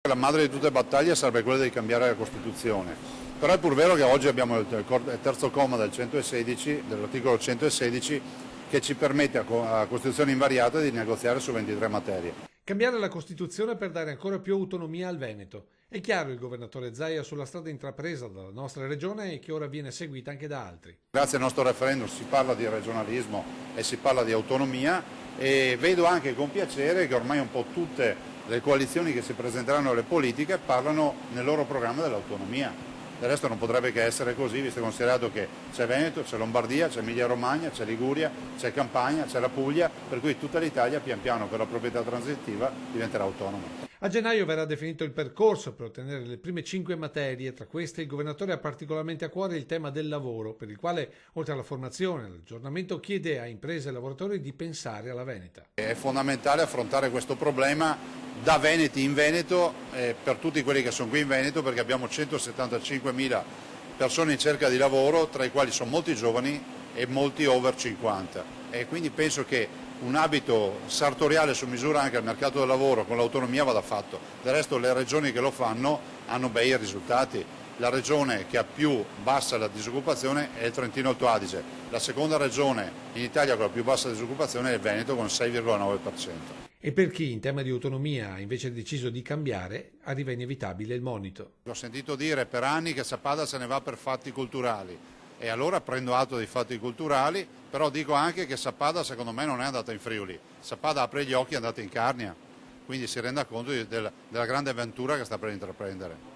La madre di tutte le battaglie sarebbe quella di cambiare la Costituzione, però è pur vero che oggi abbiamo il terzo comma dell'articolo 116 che ci permette a Costituzione invariata di negoziare su 23 materie. Cambiare la Costituzione per dare ancora più autonomia al Veneto. È chiaro il governatore Zaia sulla strada intrapresa dalla nostra regione e che ora viene seguita anche da altri. Grazie al nostro referendum si parla di regionalismo e si parla di autonomia e vedo anche con piacere che ormai un po' tutte le coalizioni che si presenteranno alle politiche parlano nel loro programma dell'autonomia. Del resto non potrebbe che essere così, visto e considerato che c'è Veneto, c'è Lombardia, c'è Emilia Romagna, c'è Liguria, c'è Campania, c'è la Puglia, per cui tutta l'Italia pian piano per la proprietà transitiva diventerà autonoma. A gennaio verrà definito il percorso per ottenere le prime 5 materie, tra queste il governatore ha particolarmente a cuore il tema del lavoro, per il quale, oltre alla formazione e all'aggiornamento, chiede a imprese e lavoratori di pensare alla Veneta. È fondamentale affrontare questo problema da Veneti in Veneto, per tutti quelli che sono qui in Veneto, perché abbiamo 175.000 persone in cerca di lavoro, tra i quali sono molti giovani e molti over 50. E quindi penso che un abito sartoriale su misura anche al mercato del lavoro con l'autonomia vada fatto. Del resto le regioni che lo fanno hanno bei risultati. La regione che ha più bassa la disoccupazione è il Trentino Alto Adige. La seconda regione in Italia con la più bassa disoccupazione è il Veneto con il 6,9%. E per chi in tema di autonomia ha invece deciso di cambiare, arriva inevitabile il monito. Ho sentito dire per anni che Sappada se ne va per fatti culturali e allora prendo atto dei fatti culturali, però dico anche che Sappada secondo me non è andata in Friuli. Sappada apre gli occhi e è andata in Carnia, quindi si renda conto della grande avventura che sta per intraprendere.